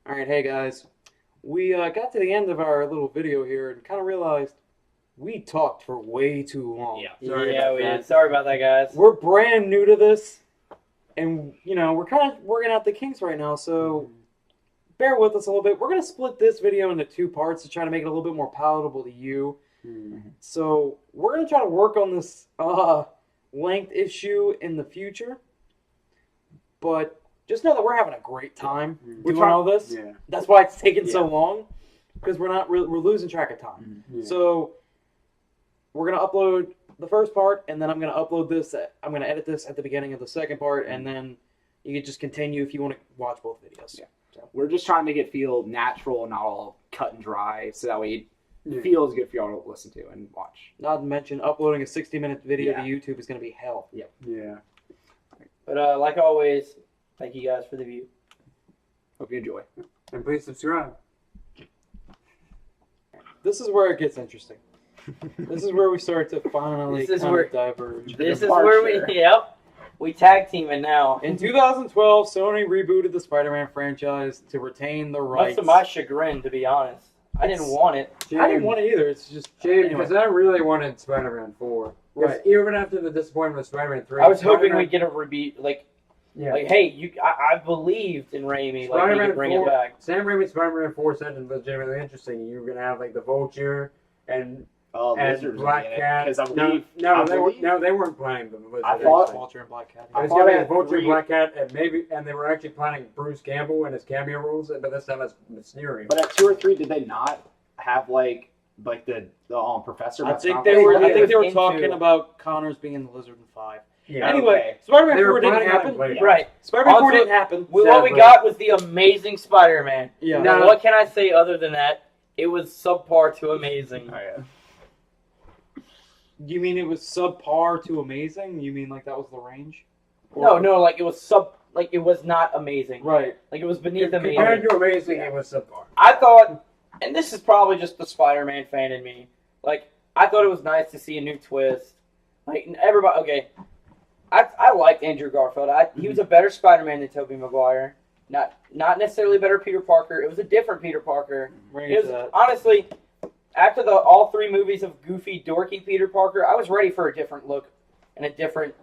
Alright, hey guys. We got to the end of our little video here and kind of realized we talked for way too long. Yeah, we did. Sorry about that, guys. We're brand new to this, and, we're kind of working out the kinks right now, so bear with us a little bit. We're going to split this video into two parts to try to make it a little bit more palatable to you. So we're going to try to work on this length issue in the future, but just know that we're having a great time doing all this. Yeah. That's why it's taking so long, because we're losing track of time. Yeah. So we're gonna upload the first part, and then I'm gonna upload this. I'm gonna edit this at the beginning of the second part, and then you can just continue if you want to watch both videos. Yeah. So we're just trying to make it feel natural and not all cut and dry, so that way it feels good for y'all to listen to and watch. Not to mention, uploading a 60-minute video to YouTube is gonna be hell. Yeah. But like always, thank you guys for the view. Hope you enjoy. And please subscribe. This is where it gets interesting. This is where we start to finally This is kind where- of diverge. This is where we tag teaming now. In 2012, Sony rebooted the Spider-Man franchise to retain the rights. Much to my chagrin, to be honest. I didn't want it. I didn't want it either. It's just Shame, anyway. because I really wanted Spider-Man 4. Right. Even after the disappointment of Spider-Man 3. I was hoping Spider-Man- we'd get a reboot. Like, Yeah. hey, I believed in Raimi. Like, we Spider-Man could bring 4, it back. Sam Raimi's Spider-Man 4 sounded legitimately interesting. You were going to have, like, the Vulture and Black Cat. Because I believe... They weren't planning the Lizard. I thought- Vulture and Black Cat. It was thought going to I be Vulture, read- Black Cat, and they were actually planning Bruce Campbell and his cameo roles, but this time it's Mysterio. But at 2 or 3, did they not have, like the Professor? I That's think not- they were. I I think think they were into- talking about Connors being the Lizard in 5. Yeah. Anyway, Spider-Man They were 4 didn't planning on it happen. later. Right. Spider-Man 4 Also, didn't happen. What we Sadly. got was the Amazing Spider-Man. Yeah. No. What can I say other than that? It was subpar to amazing. Oh, yeah. You mean it was subpar to amazing? You mean like that was the range? No, like it was it was not amazing. Right. Like it was beneath Compared amazing. to Amazing, it was subpar. I thought, and this is probably just the Spider-Man fan in me. Like I thought it was nice to see a new twist. Like everybody, okay. I liked Andrew Garfield. He was a better Spider-Man than Tobey Maguire. Not necessarily a better Peter Parker. It was a different Peter Parker. Bring It it was to that. honestly, after all 3 movies of goofy, dorky Peter Parker, I was ready for a different look and a different,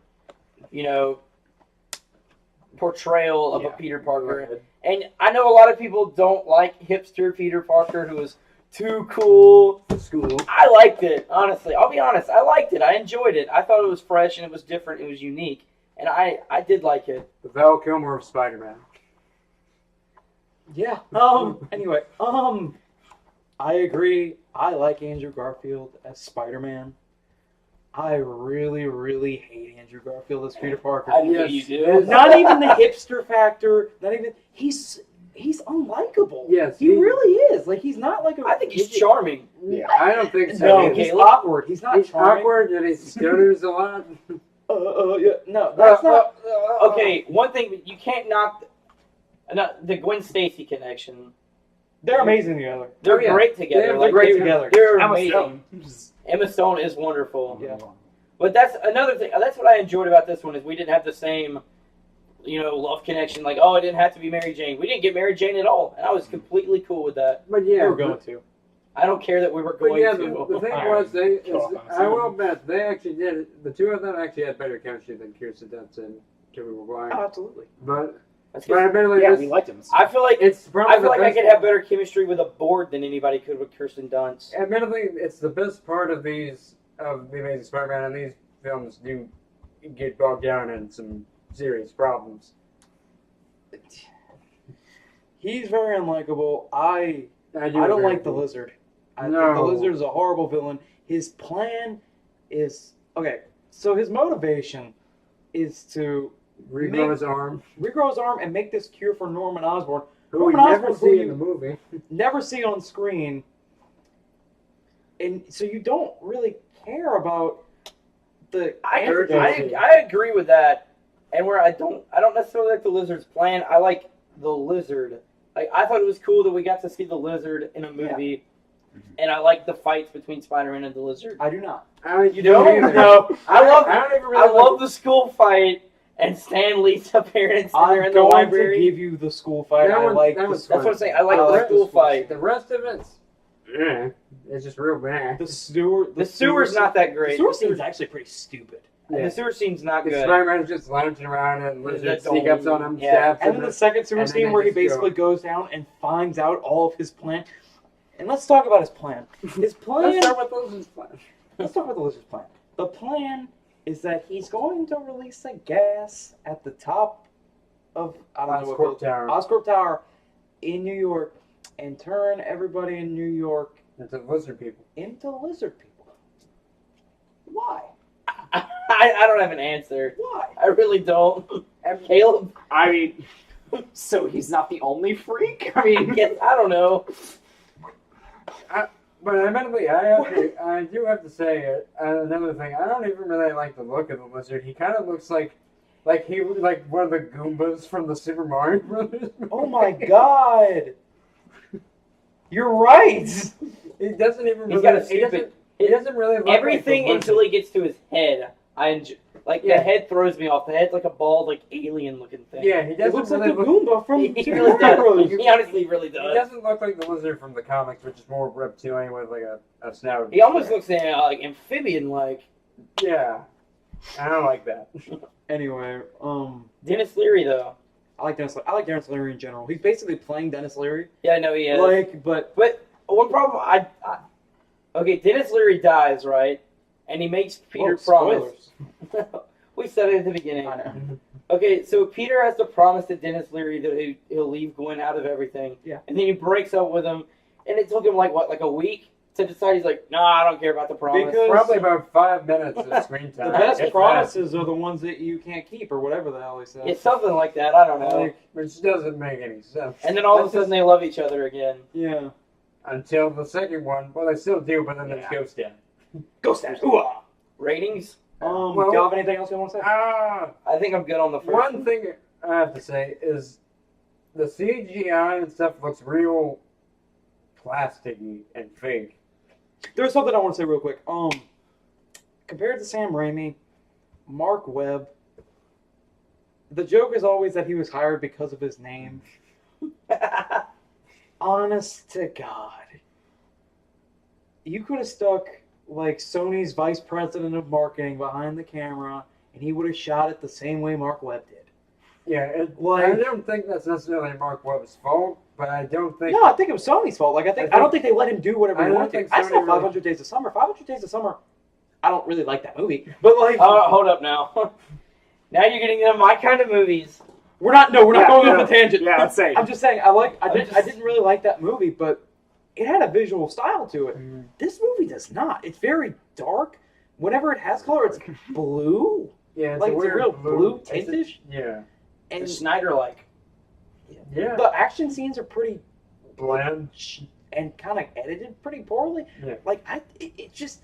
portrayal of a Peter Parker. And I know a lot of people don't like hipster Peter Parker, who was too cool. School. I liked it, honestly. I'll be honest. I liked it. I enjoyed it. I thought it was fresh and it was different. It was unique. And I did like it. The Val Kilmer of Spider-Man. Yeah. Anyway. I agree. I like Andrew Garfield as Spider-Man. I really, really hate Andrew Garfield as Peter Parker. I knew you do. Not even the hipster factor. Not even he's unlikable. Yes, he really is. Like he's not like a. I think he's charming. Yeah, I don't think so. No, Okay, he's look- awkward. He's not He's charming. awkward and he stutters a lot. Yeah. No, that's not. Okay, one thing, you can't knock the Gwen Stacy connection. They're amazing together. They're Oh, yeah. great together. They're Like, great together. They're Emma amazing. Stone. Emma Stone is wonderful. Yeah. But that's another thing. That's what I enjoyed about this one is we didn't have the same, love connection. Like, oh, it didn't have to be Mary Jane. We didn't get Mary Jane at all, and I was completely cool with that. But We yeah, were going to. I don't care that we were But going yeah, to. the thing Alright. was, I will bet they actually did. The two of them actually had better chemistry than Kirsten Dunst and Tobey Maguire. Oh, absolutely. But That's but 'cause admittedly, Yeah, this- we liked him. I feel like it's probably I feel like the I best could have better chemistry with a board than anybody could with Kirsten Dunst. Admittedly, it's the best part of the Amazing Spider-Man, and these films do get bogged down in some serious problems. He's very unlikable. I do don't agree like with the you. Lizard. I think No. the Lizard is a horrible villain. His plan is okay. So his motivation is to Regrow his arm, regrow his arm and make this cure for Norman Osborn. who we Norman never Osborn, who see in you the movie. never see on screen, and so you don't really care about the I antidote. agree with that, and where I don't necessarily like the Lizard's plan. I like the Lizard. Like I thought it was cool that we got to see the Lizard in a movie, and I like the fights between Spider-Man and the Lizard. I do not. I mean, You don't? either. No. I love don't even I really love the school fight and Stan Lee's appearance I'm there in the going library. to give you the school fight. That I one- like that the was school That's what I'm saying. I fight. like the like school fight. The rest of it's, it's just real bad. The sewer. The sewer's not that The great. sewer scene's actually pretty stupid. The sewer scene's not The good. Spider-Man's just lounging around and lizard The sneak ups on dome, him, yeah. stabs And him. then the second sewer and then scene they where he just go. basically goes down and finds out all of his plan. And let's talk about his plan. His plan. Let's start with Lizard's plan. Let's talk about the lizard's plan. The plan is that he's going to release a gas at the top of I don't know what Oscorp building- Tower. Oscorp Tower in New York and turn everybody in New York It's a lizard people. into lizard people. Why? I don't have an answer. Why? I really don't. Caleb? I mean, so he's not the only freak? I mean, Yes, I don't know. But admittedly, I do have to say another thing. I don't even really like the look of the lizard. He kind of looks like one of the Goombas from the Super Mario Brothers. Oh my god! You're right! He doesn't even. He's Really, got a he stupid. doesn't. He doesn't really look Everything like the until lizard. he gets to his head. I enjoy. Like Yeah. the head throws me off. The head's like a bald, like alien looking thing. Yeah, he It doesn't looks really like the look. Goomba from He Super really Mario does. Bros. He honestly really He does. doesn't look like the lizard from the comics, which is more reptilian with like a snout. He almost looks like amphibian like. Yeah, I don't like that. Anyway, Dennis Leary though. I like Dennis Leary in general. He's basically playing Dennis Leary. Yeah, I know he is. But But one problem, okay, Dennis Leary dies, right? And he makes Peter promise. spoilers. We said it at the beginning. I know. Okay, so Peter has to promise to Dennis Leary that he'll leave Gwen out of everything. Yeah. And then he breaks up with him, and it took him like a week to decide. He's like, nah, I don't care about the promise. Because- Probably about 5 minutes of screen The time. best If promises are the ones that you can't keep, or whatever the hell he said. It's something like that. I don't know. Like, that, which doesn't make any sense. And then all of a That's sudden they love each other again. yeah. Until the second one, well, they still do, but then Yeah. it's Ghost Dad. Ghost Dash. Ooh-ah. Ratings? Do Well- you have anything else you want to say? I think I'm good on the first One thing I have to say is the CGI and stuff looks real plasticky and fake. There's something I want to say real quick. Compared to Sam Raimi, Mark Webb, the joke is always that he was hired because of his name. Honest to God. You could have stuck like Sony's vice president of marketing behind the camera and he would have shot it the same way Mark Webb did. Yeah, Like- I don't think that's necessarily Mark Webb's fault, but I don't think. No, I think it was Sony's fault. Like I don't think they let him do whatever I he don't wanted think to. I Sony saw really- 500 Days of Summer. 500 Days of Summer. I don't really like that movie, but like Hold up now. Now you're getting into my kind of movies. we're not going off a tangent. Yeah, I'm saying. I'm just saying I didn't really like that movie, but it had a visual style to it. Mhm. This movie does not. It's very dark. Whenever it has color, it's blue. Yeah, Like, it's a weird real blue it's a- tintish. Yeah. And It's Snyder-like. Yeah. the action scenes are pretty Bland. and kind of edited pretty poorly. Yeah. Like it's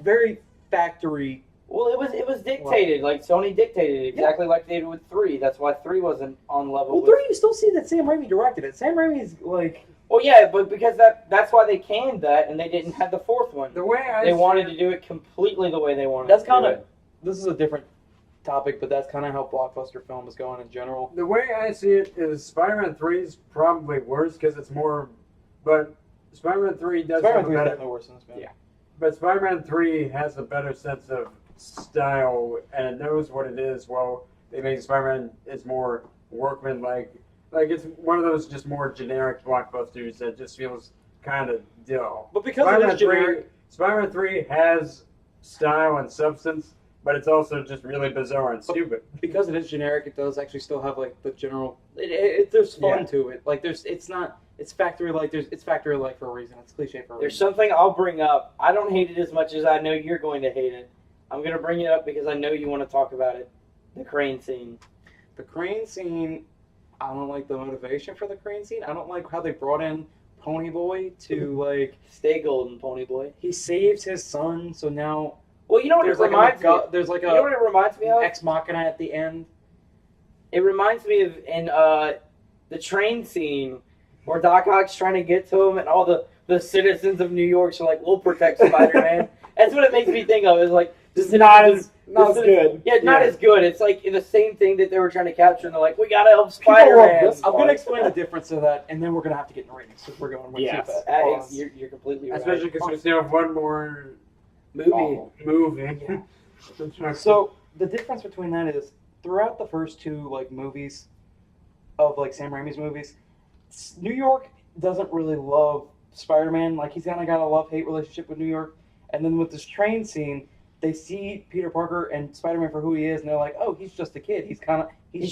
very factory. Well, it was dictated. Like Sony dictated it exactly like they did with 3. That's why 3 wasn't on level Well, with... 3 you still see that Sam Raimi directed it. Sam Raimi's like Well, yeah, but because that's why they canned that, and they didn't have the 4th one. The way I They see wanted it- to do it completely the way they wanted. that's to do kind of it. this is a different topic, but that's kind of how blockbuster film is going in general. The way I see it is Spider-Man 3 is probably worse because it's more, but Spider-Man 3 does Spider-Man have a 3 is better, definitely worse than this, man. Yeah. but Spider-Man 3 has a better sense of style and it knows what it is. Well, they make Spider-Man is more workman-like. Like it's one of those just more generic blockbusters that just feels kind of dull. But because it is generic, Spider-Man 3 has style and substance, but it's also just really bizarre and stupid. because it is generic, it does actually still have like the general. There's fun Yeah. to it. Like it's factory like. It's factory like for a reason. It's cliche for a There's reason. something I'll bring up. I don't hate it as much as I know you're going to hate it. I'm going to bring it up because I know you want to talk about it. The crane scene. The crane scene. I don't like the motivation for the crane scene. I don't like how they brought in Ponyboy to like. Stay golden, Pony Boy. He saves his son, so now Well, you know what there's it like reminds me of? there's like You know what a it reminds me of? ex machina at the end. It reminds me of in the train scene where Doc Ock's trying to get to him and all the citizens of New York are like, we'll protect Spider-Man. That's what it makes me think of. Is like, It's not as Not as This is- good. Yeah, not Yeah. as good. It's like the same thing that they were trying to capture, and they're like, we gotta help People love Spider-Man. this I'm part. gonna explain the difference of that, and then we're gonna have to get in the ratings because we're going way Yes. too fast. You're completely right. Especially because we still have one more Movie. Awful. movie. So the difference between that is throughout the first two like movies of like Sam Raimi's movies, New York doesn't really love Spider-Man. Like he's kind of got a love-hate relationship with New York. And then with this train scene, they see Peter Parker and Spider-Man for who he is, and they're like, "Oh, he's just a kid. He's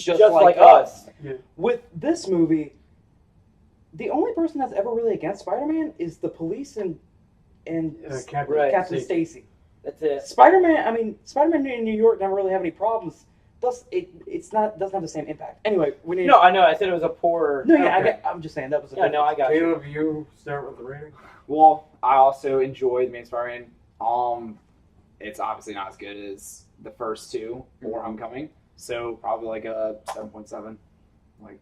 just like us." With this movie, the only person that's ever really against Spider-Man is the police and Captain, Right. Captain Stacy. That's it. Spider-Man in New York never really have any problems. Thus, doesn't have the same impact. Anyway, we need. No, I know. I said it was a poorer. No, yeah, Okay. I'm just saying that was. Yeah, no, I got you. Caleb, you start with the rating. Well, I also enjoyed the main Spider-Man. It's obviously not as good as the first two or Homecoming, so probably like a 7.7. Like,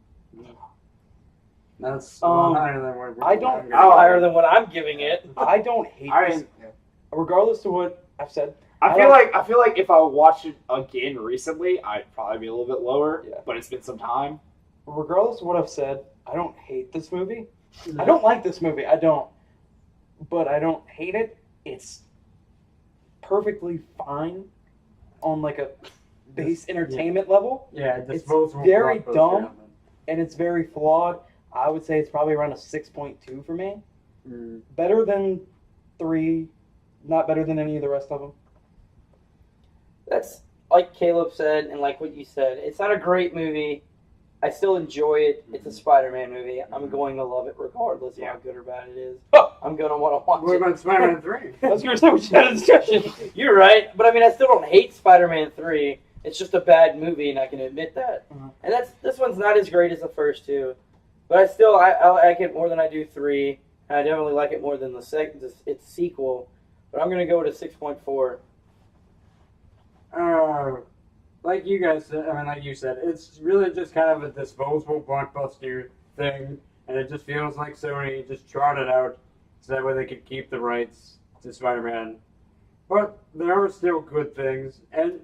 That's a lot higher than what I don't- How higher than what I'm giving it. I don't hate I this, mean, regardless of what I've said. I feel like if I watched it again recently, I'd probably be a little bit lower. Yeah. But it's been some time. Regardless of what I've said, I don't hate this movie. I don't like this movie. I don't, but I don't hate it. It's perfectly fine on like a base entertainment level, Yeah, It's disposable. very blockbuster dumb. element. and it's very flawed. I would say it's probably around a 6.2 for me. Mm. Better than 3, not better than any of the rest of them. That's like Caleb said, and like what you said. It's not a great movie. I still enjoy it. It's a Spider-Man movie. I'm going to love it regardless of how good or bad it is. I'm going to want to watch What it. about Spider-Man 3? I was going to say we should have a discussion. You're right, but I mean, I still don't hate Spider-Man 3. It's just a bad movie, and I can admit that. Mhm. And this one's not as great as the first two, but I like it more than I do 3, and I definitely like it more than its sequel. But I'm gonna go with a 6.4. Like you guys said, like you said, it's really just kind of a disposable blockbuster thing, and it just feels like Sony just trotted out so that way they could keep the rights to Spider-Man. But there are still good things, and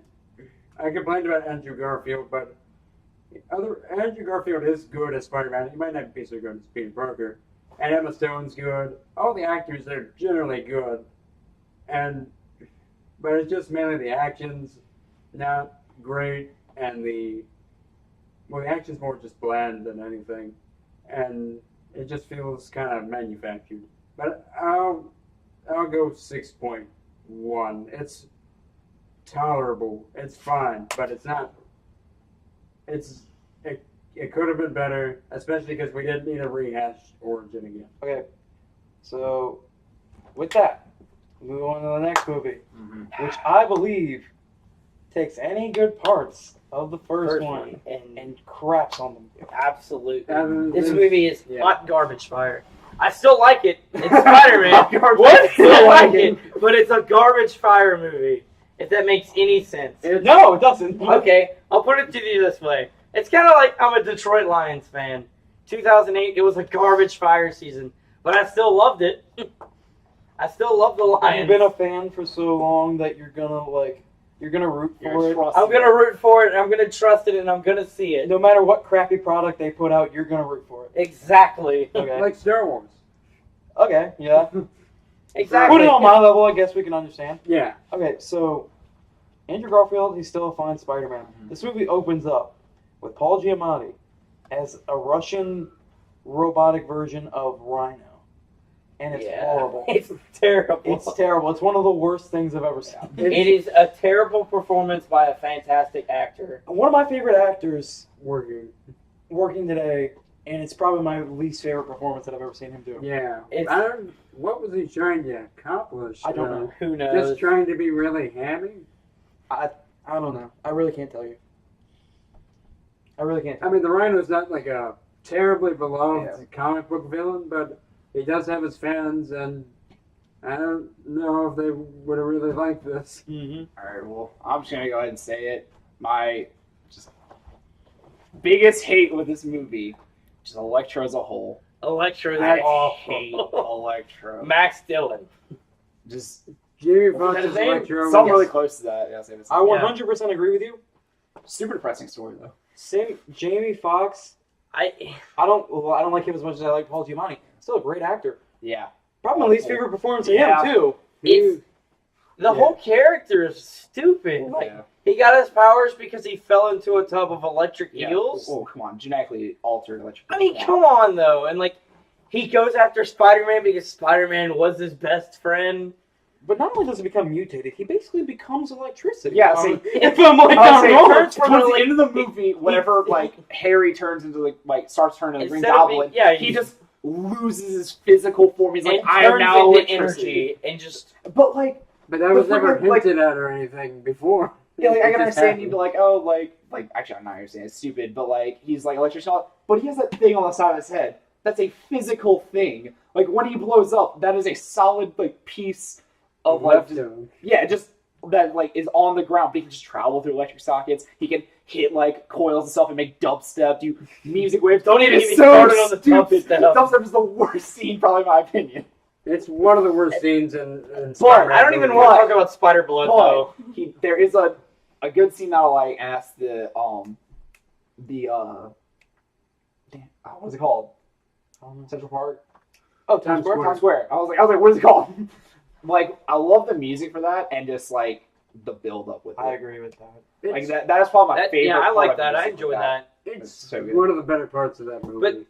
I complained about Andrew Garfield, but Andrew Garfield is good as Spider-Man. He might not be so good as Peter Parker, and Emma Stone's good. All the actors are generally good, but it's just mainly the actions not great, and the action's more just bland than anything, and it just feels kind of manufactured. But I'll go 6.1. It's tolerable. It's fine, but it's not. It could have been better, especially because we didn't need a rehash origin again. Okay, so with that, move on to the next movie, which I believe takes any good parts of the first one and craps on them. Absolutely. And This there's- movie is yeah. hot garbage fire. I still like it. It's Spider-Man. What? Still like it, but it's a garbage fire movie. If that makes any sense. No, it doesn't. Okay, I'll put it to you this way. It's kind of like I'm a Detroit Lions fan. 2008, it was a garbage fire season, but I still loved it. I still love the Lions. You've been a fan for so long that you're gonna root for it. I'm gonna root for it, and I'm gonna trust it, and I'm gonna see it. No matter what crappy product they put out, you're gonna root for it. Exactly. Okay. Like Star Wars. Okay. Yeah. Exactly. Put it on my level. I guess we can understand. Yeah. Okay. So Andrew Garfield, he's still a fine Spider-Man. This movie opens up with Paul Giamatti as a Russian robotic version of Rhino, and it's horrible. It's terrible. It's terrible. It's one of the worst things I've ever seen. It is a terrible performance by a fantastic actor. One of my favorite actors Working. today, and it's probably my least favorite performance that I've ever seen him do. Yeah. It's- What was he trying to accomplish? I don't know. Who knows? Just trying to be really hammy? I don't know. I really can't tell you. I really can't. I mean, the Rhino's not like a terribly beloved comic book villain, but he does have his fans, and I don't know if they would have really liked this. Mm-hmm. All right, well, I'm just gonna go ahead and say it. My just biggest hate with this movie, just Electro as a whole. Electro is I awful. hate Electro. Max Dillon. Just Jamie What was Foxx's his name? Electro. Something really Yes. close to that. Yeah, same as I 100% agree with you. super depressing story though. Same, Jamie Foxx. I I don't like him as much as I like Paul Giamatti. Still a great actor. Yeah. Probably my least favorite performance of Yeah. him too. it's the Yeah. whole character is stupid. Like Yeah. he got his powers because he fell into a tub of electric Yeah. eels. Oh, come on, genetically altered electric. I mean, come on though, and like he goes after Spider-Man because Spider-Man was his best friend. But not only does he become mutated, he basically becomes electricity. Yeah, If I'm- see- if I'm like, I'll not say, wrong. towards from, the like, end of the movie, whenever like Harry turns into like starts turning into Green Instead of being- Goblin, yeah, he just loses his physical form. He's like, and I am turns now into electricity. energy and just But like, But that was But never like- hinted at or anything before. yeah, like I It can just understand you'd be happened. like, oh, like actually I'm not understanding. It's stupid, but like he's like electricity, but he has that thing on the side of his head. That's a physical thing. Like when he blows up, that is a solid like piece of like Left just, him. yeah, just that like is on the ground. But he can just travel through electric sockets. He can hit like coils and stuff and make dubstep, do music waves. Don't even It's get me so started on the stupid. dubstep. Dubstep is the worst scene, probably in my opinion. It's one of the worst scenes in But Spider-Man I don't even movies. want to talk about Spider Blood though. But there is a good scene that I like, and that's the damn, what's it called? Central Park. Oh, Times Square. Times Square. I was like, what is it called? Like, I love the music for that, and just like the build up with it. I agree with that. Like It's, that is probably my That, favorite. yeah, I part like of that. I music enjoy with that. It's it's so good. one of the better parts of that movie. But-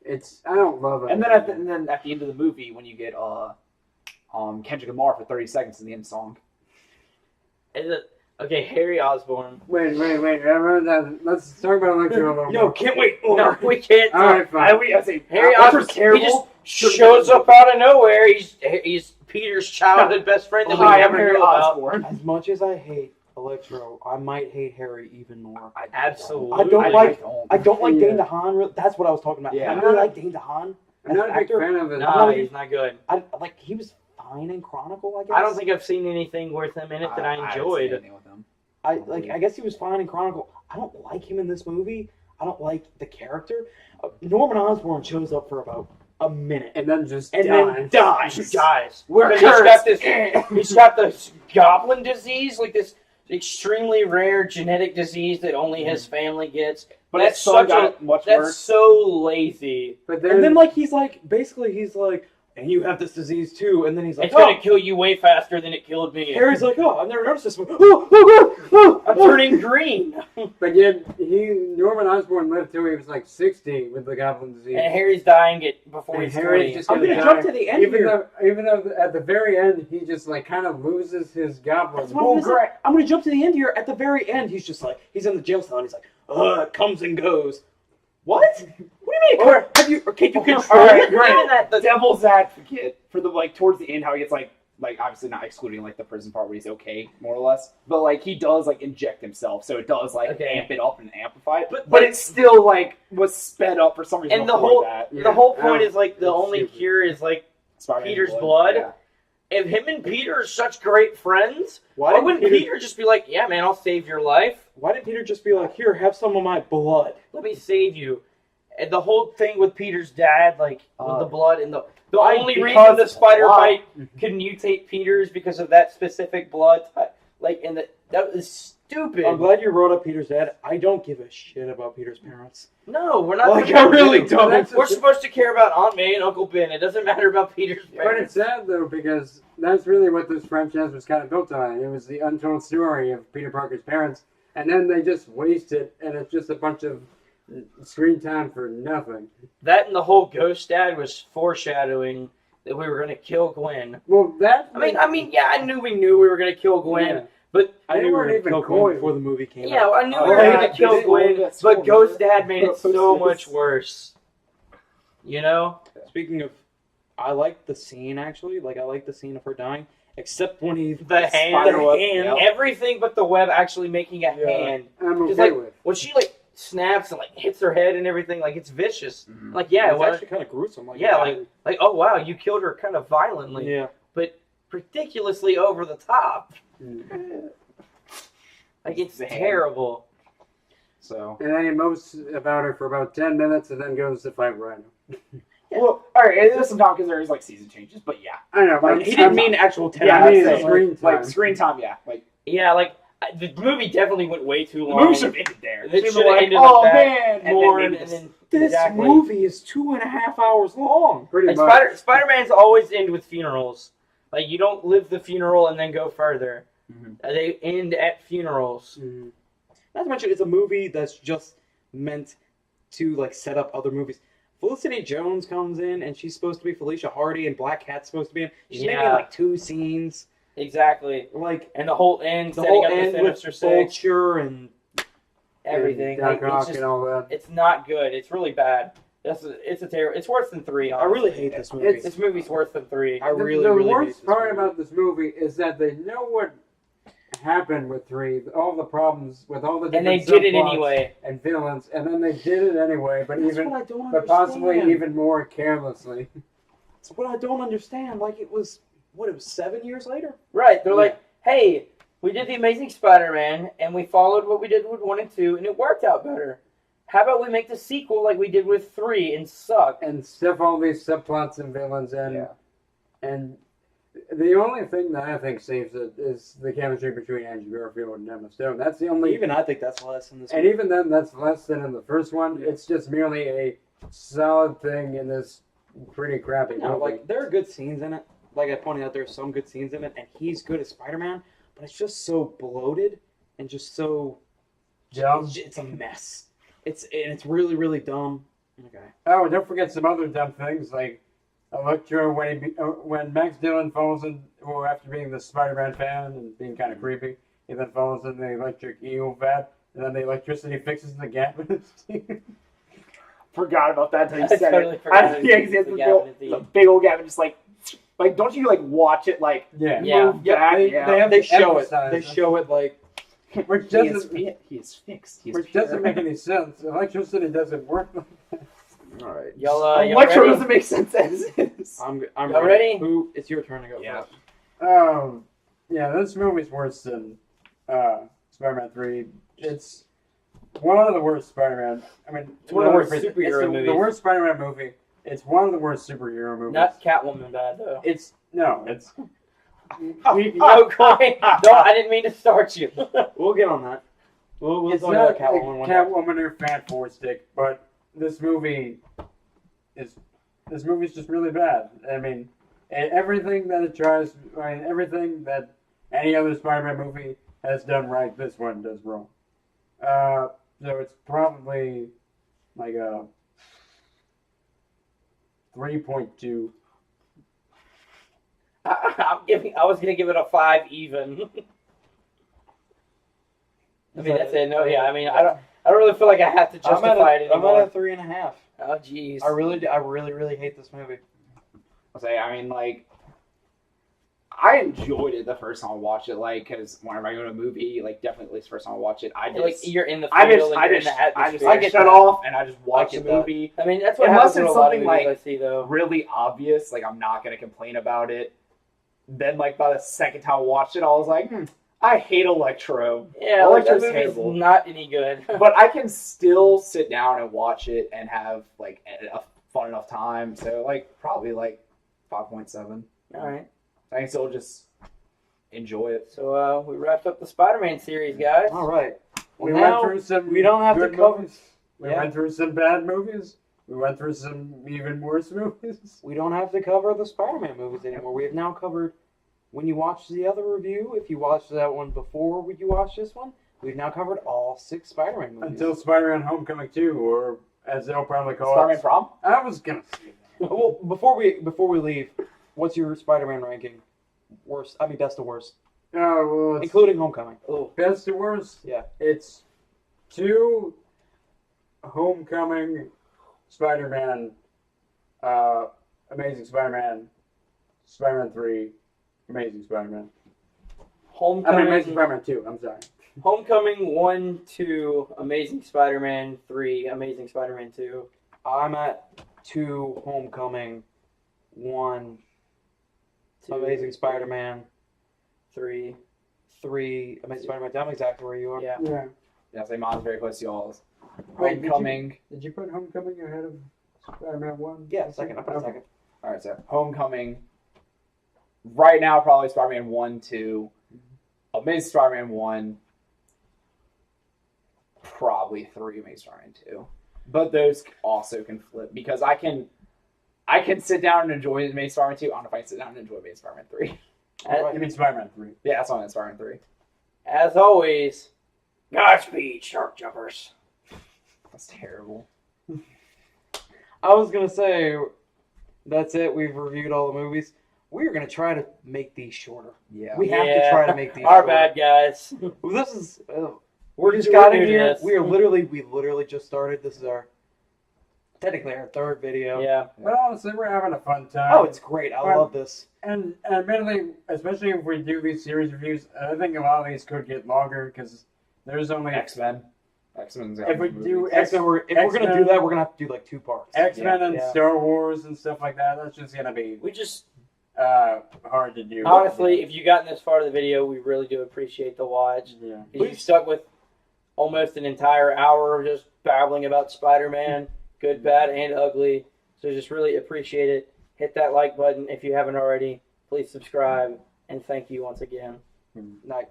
it's I don't love it. And then at the end of the movie, when you get Kendrick Lamar for 30 seconds in the end song. Is it okay? Harry Osborn. Wait. Let's talk about Electro a little Yo, more. can't wait. No, we can't. All right, fine. I say Harry Osborn's Osborn. terrible. He just shows up out of nowhere. He's Peter's childhood best friend that we Hi, I'm never Harry knew about. Osborn. As much as I hate Electro, I might hate Harry even more. Absolutely. I don't like- don't. I don't like Yeah. Dane DeHaan. That's what I was talking about. Yeah. I really like Dane DeHaan. I'm not a big actor. fan of it. Nah, he's not good. I like he was fine in Chronicle. I guess. I don't think I've seen anything worth him in it that I haven't seen enjoyed. anything with him. I guess he was fine in Chronicle. I don't like him in this movie. I don't like the character. Norman Osborn shows up for about a minute And then just and dies. then dies. He dies. We're But he's got cursed. this. He's got this goblin disease, like this extremely rare genetic disease that only his family gets. But That's his son such a- got much That's worse. so lazy. But And then like he's like basically he's like, and you have this disease too. And then he's like, It's gonna kill you way faster than it killed me. Harry's like, oh, I've never noticed this one. Oh, I'm turning green. But yet, Norman Osborn lived till he was like 60 with the Goblin disease. And Harry's dying before And he's Harry's 20. just I'm gonna die. jump to the end even here. Even though at the very end he just like kind of loses his Goblin. That's what I'm gonna say. I'm gonna jump to the end here. At the very end, he's just like, he's in the jail cell and he's like, it comes and goes. What? What do you mean? Have you? Can you control All right, it? great. Even that, The devil's advocate for the like towards the end, how he gets like obviously not excluding like the prison part where he's okay more or less, but like he does like inject himself, so it does like Okay. amp it up and amplify it. But- But it still like was sped up for some reason. And the before whole- that. Yeah. the whole point Yeah. is like the It's only stupid. cure is like Spider-Man Peter's blood. Yeah. if him and Peter are such great friends, Why why didn't wouldn't Peter just be like, yeah, man, I'll save your life. Why didn't Peter just be like, here, have some of my blood? Let me save you. And the whole thing with Peter's dad, like with the blood and the Why? only Because reason the spider why? bite can mutate Peter's because of that specific blood type. Like, and that was stupid. I'm glad you wrote up Peter's dad. I don't give a shit about Peter's parents. No, we're not. Like, I supposed really to. don't. We're supposed to care about Aunt May and Uncle Ben. It doesn't matter about Peter's But parents. it's sad though because that's really what this franchise was kind of built on. It was the untold story of Peter Parker's parents, and then they just waste it, and it's just a bunch of screen time for nothing. That and the whole ghost dad was foreshadowing that we were going to kill Gwen. Well, that I mean, yeah, I knew we were going to kill Gwen, Yeah. but I They knew we were weren't going to even kill Gwen coy. before the movie came yeah, out. I knew we Oh, were yeah, going to kill they Gwen, did. but Ghost Dad made it so Yes. much worse. You know? Speaking of, I like the scene, actually. Like, I like the scene of her dying. Except when he... The hand, spider web, hand. yeah. everything but the web actually making a Yeah. hand. I'm Just okay like with. when she like snaps and like hits her head and everything, like it's vicious. Mhm. Like yeah, It's well, actually kind of gruesome. Like, yeah, like oh wow, you killed her kind of violently, yeah. but ridiculously over the top. Mm. Like it's The hand. terrible. So And then he moans about her for about 10 minutes, and then goes to fight Rhino. well, all right. Like it is sometimes because there's like season changes, but yeah, I know, but He didn't mean actual 10 yeah, I mean, I'd say, screen time. like screen time. Yeah, like Yeah, like the movie definitely went way too the long. movie should have ended there. It They should've should've been like, ended oh like that, man, and more then, into and then This exactly. movie is 2.5 hours long. Pretty And much. Spider-Man's always end with funerals. Like you don't live the funeral and then go further. Mhm. They end at funerals. Mm. Not to mention, it's a movie that's just meant to like set up other movies. Felicity Jones comes in, and she's supposed to be Felicia Hardy, and Black Cat's supposed to be in. She's maybe in Yeah. like 2 scenes. Exactly. Like And the whole end, the setting whole up end the with Sinister Six, Vulture and everything. Doc Like, Ock it's just, and all that. it's not good. It's really bad. It's a terrible. It's worse than 3. I really honestly. hate this movie. This movie's worse than 3. I really, the really hate worst this part movie. about this movie is that they know what happened with 3, all the problems with all the And they different did it subplots anyway. and villains, and then they did it anyway, but That's even what I don't but possibly understand. even more carelessly. It's what I don't understand. Like it was 7 years later. Right. They're Yeah. like, hey, we did The Amazing Spider-Man, and we followed what we did with 1 and 2, and it worked out better. How about we make the sequel like we did with 3 and suck? And stuff all these subplots and villains in. Yeah. And the only thing that I think saves it is the chemistry between Andrew Garfield and Emma Stone. That's the only. Even I think that's less in this And movie. even then, that's less than in the first one. It's just merely a solid thing in this pretty crappy No, movie. like there are good scenes in it. Like I pointed out, there are some good scenes in it, and he's good as Spider-Man. But it's just so bloated and just so Dumb. It's a mess. It's really really dumb. Okay. Oh, don't forget some other dumb things like Electro when Max Dillon falls in, well, after being the Spider-Man fan and being kind of creepy, he then falls in the electric eel vat, and then the electricity fixes the gap in his teeth. forgot about that until you I said totally it. forgot I, that yeah, he because was the the gap in his the teeth. big old gap, and just like don't you like watch it like Yeah. Yeah. move back? They- yeah. they have They to show it. emphasize They show it like Which he is doesn't, he is fixed. He is which pure. doesn't make any sense. Electricity doesn't work like that. all right. Y'all Electro ready? doesn't make sense as is. I'm Y'all ready? Who? It's your turn to go. Yeah. first. Yeah, this movie's worse than Spider-Man 3. It's one of the worst Spider-Man. I mean, It's one of the worst it's superhero the movies. worst Spider-Man movie. It's one of the worst superhero movies. Not Catwoman bad though. It's no, it's No, Corey. No, I didn't mean to start you. We'll get on that. We'll it's talk not about Catwoman one day. Catwoman or Fat Four Stick, but this movie's just really bad. I mean, everything that it tries, everything that any other Spider-Man movie has done right, this one does wrong. So it's probably like a 3.2. I was gonna give it a 5 even. I mean that's it. No, yeah. I mean I don't really feel like I have to I'm justify at it a anymore. 3.5. Oh jeez. I really hate this movie. I'll say, I mean, like, I enjoyed it the first time I watched it, like, because whenever I go to a movie, like, definitely at least the first time I watch it, I just, Like you're in the I field just, and I you're in just, the atmosphere. I shut off and I just watch the get that. movie. I mean that's what Unless happens with it's a lot of something movies like- I see though. Really obvious, like, I'm not gonna complain about it. Then, like, by the second time I watched it, I was like, I hate Electro. Yeah, like that Electro's movie's terrible. not any good. But I can still sit down and watch it and have, like, a fun enough time. So, like, probably, like, 5.7. All right. I can still just enjoy it. So we wrapped up the Spider-Man series, guys. All right. We Well, went now through some. we don't have to good cover- movies. We Yeah. went through some bad movies. We went through some even worse movies. We don't have to cover the Spider-Man movies anymore. We have now covered. When you watch the other review, if you watched that one before you watch this one, we've now covered all 6 Spider-Man movies. Until Spider-Man Homecoming 2, or as they'll probably call Spider-Man it. Prom? I was gonna say that. Well, before we leave, what's your Spider-Man ranking? Best to worst, Oh, well, it's including Homecoming. Oh, best to worst. Yeah. It's 2 Homecoming, Spider-Man, Amazing Spider-Man, Spider-Man 3, Amazing Spider-Man. Homecoming. Amazing Spider-Man 2, I'm sorry. Homecoming 1, 2, Amazing Spider-Man 3, Amazing Spider-Man 2. I'm at 2 Homecoming, 1 2, Amazing Spider-Man, 3. 3 Amazing Spider-Man. I'm exactly where you are. Yeah. Yeah. Yeah, say mine's very close to y'all's. Wait, did you- Homecoming. Did you put Homecoming ahead of Spider-Man 1? Yeah, second. I put a Okay. second. All right, so Homecoming. Right now, probably Spider-Man 1, 2. Amazing Spider-Man 1. Probably 3 Amazing Spider-Man 2. But those also can flip because I can sit down and enjoy Amazing Spider-Man 2. I don't know if I can sit down and enjoy Amazing Spider-Man 3. You mean Spider-Man 3? Yeah, that's on Spider-Man 3. As always, Godspeed, Shark Jumpers. That's terrible. I was gonna say, that's it. We've reviewed all the movies. We're gonna try to make these shorter. Yeah. We have to Yeah. try to make these. Our shorter. bad, guys. This is. We're We just we're got new in to here. this. We literally just started. This is technically our third video. Yeah. But honestly, we're having a fun time. Oh, it's great. I Well, love this. And admittedly, especially if we do these series reviews, I think a lot of these could get longer because there's only X-Men. X-Men's if we do X-Men, if we're gonna X-Men- do that, we're gonna have to do like 2 parts. X-Men and Yeah. Star Wars and stuff like that. That's just gonna be We just, hard to do. honestly, if you gotten this far of the video, we really do appreciate the watch. yeah. You stuck with almost an entire hour of just babbling about Spider-Man, good, bad, and ugly. So just really appreciate it. Hit that like button if you haven't already. Please subscribe, and thank you once again. Night.